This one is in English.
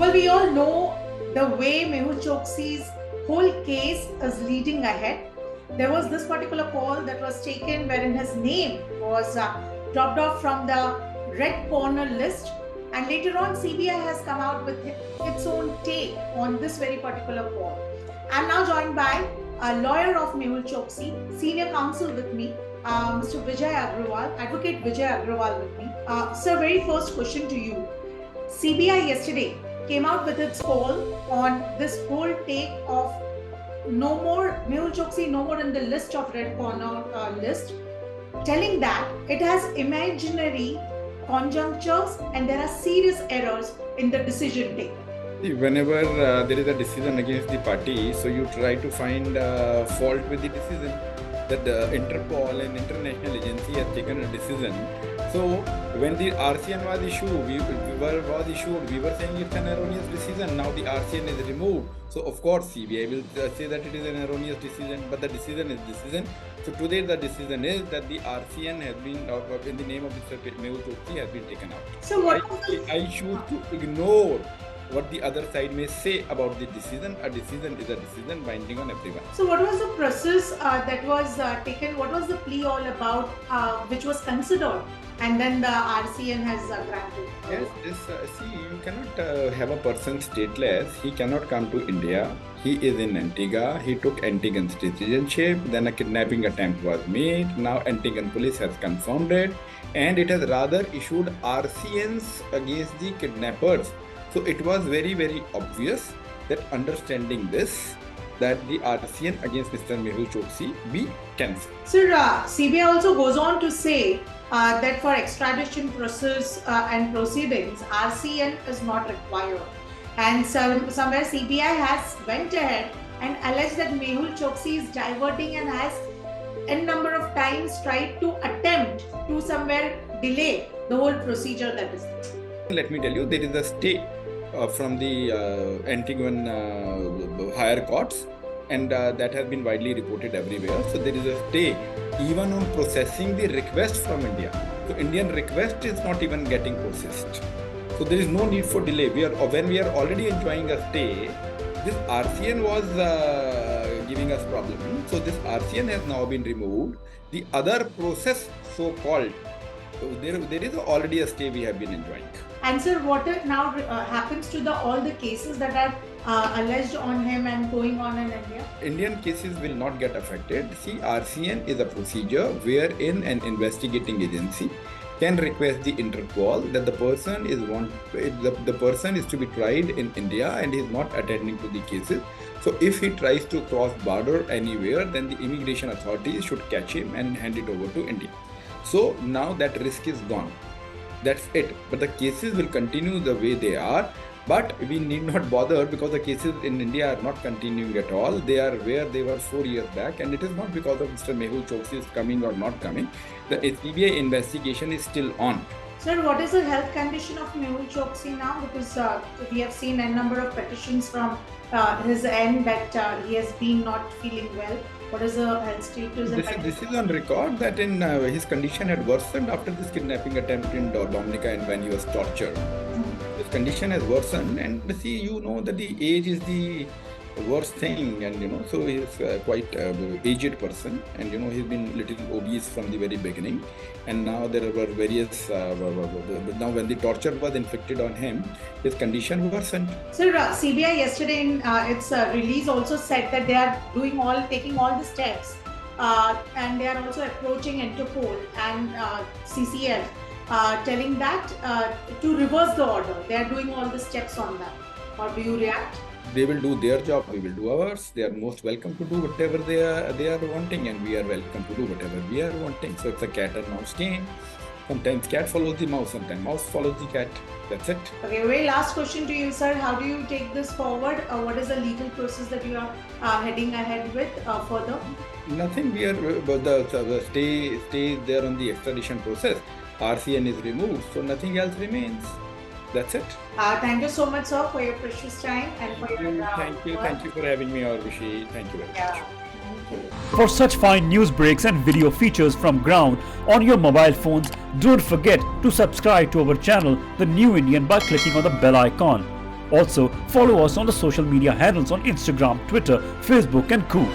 Well, we all know the way Mehul Choksi's whole case is leading ahead. There was this particular call that was taken wherein his name was dropped off from the red corner list, and later on CBI has come out with its own take on this very particular call. I'm now joined by a lawyer of Mehul Choksi, senior counsel with me, Mr. Vijay Agrawal, Advocate Vijay Agrawal with me. Sir, very first question to you. CBI yesterday came out with its call on this whole take of no more Mehul Choksi, no more in the list of red corner list, telling that it has imaginary conjunctures and there are serious errors in the decision taken. Whenever there is a decision against the party, so you try to find fault with the decision. That the Interpol, an international agency, has taken a decision. So when the RCN was issued, we were saying it's an erroneous decision. Now the RCN is removed. So of course CBI will say that it is an erroneous decision, but the decision is decision. So today the decision is that the RCN has been, in the name of Mr. Mehul Choksi, has been taken out. So what I choose to ignore what the other side may say about the decision. A decision is a decision binding on everyone. So what was the process that was taken? What was the plea all about, which was considered, and then the RCN has granted? Yes, see, you cannot have a person stateless. He cannot come to India. He is in Antigua. He took Antiguan citizenship. Then a kidnapping attempt was made. Now Antiguan police has confirmed it, and it has rather issued RCNs against the kidnappers. So it was very, very obvious that understanding this, that the RCN against Mr. Mehul Choksi be cancelled. Sir, CBI also goes on to say that for extradition process and proceedings, RCN is not required. And somewhere CBI has went ahead and alleged that Mehul Choksi is diverting and has n number of times tried to attempt to somewhere delay the whole procedure that is there. Let me tell you, there is a stay from the Antiguan higher courts, and that has been widely reported everywhere. So there is a stay even on processing the request from India. So Indian request is not even getting processed. So there is no need for delay. When we are already enjoying a stay, this RCN was giving us problem. So this RCN has now been removed. The other process, so-called, so there is already a stay we have been enjoying. And sir, what now happens to all the cases that are alleged on him and going on in India? Indian cases will not get affected. See, RCN is a procedure wherein an investigating agency can request the Interpol that the person is to be tried in India and is not attending to the cases. So if he tries to cross border anywhere, then the immigration authorities should catch him and hand it over to India. So now that risk is gone. That's it. But the cases will continue the way they are. But we need not bother because the cases in India are not continuing at all. They are where they were 4 years back, and it is not because of Mr. Mehul Choksi is coming or not coming. The CBI investigation is still on. Sir, what is the health condition of Mehul Choksi now? Because we have seen a number of petitions from his end that he has been not feeling well. What is the health status? This is on record that in his condition had worsened after this kidnapping attempt in Dominica and when he was tortured. His condition has worsened, and see, you know that the age is the worst thing, and so he is quite aged person, and he's been little obese from the very beginning, and now there were various now when the torture was inflicted on him, his condition worsened. Sir, CBI yesterday in its release also said that they are taking all the steps, and they are also approaching Interpol and CCF, telling that to reverse the order. They are doing all the steps on that. How do you react? They will do their job, we will do ours. They are most welcome to do whatever they are wanting, and we are welcome to do whatever we are wanting. So it's a cat and mouse game. Sometimes cat follows the mouse, sometimes mouse follows the cat. That's it. Okay, very last question to you, sir. How do you take this forward? What is the legal process that you are heading ahead with further? Nothing. We are the stay there on the extradition process. RCN is removed, so nothing else remains. That's it. Thank you so much, sir, for your precious time and for your Thank you for having me, Orvishi. Thank you very much. For such fine news breaks and video features from ground on your mobile phones, don't forget to subscribe to our channel, The New Indian, by clicking on the bell icon. Also, follow us on the social media handles on Instagram, Twitter, Facebook and Co.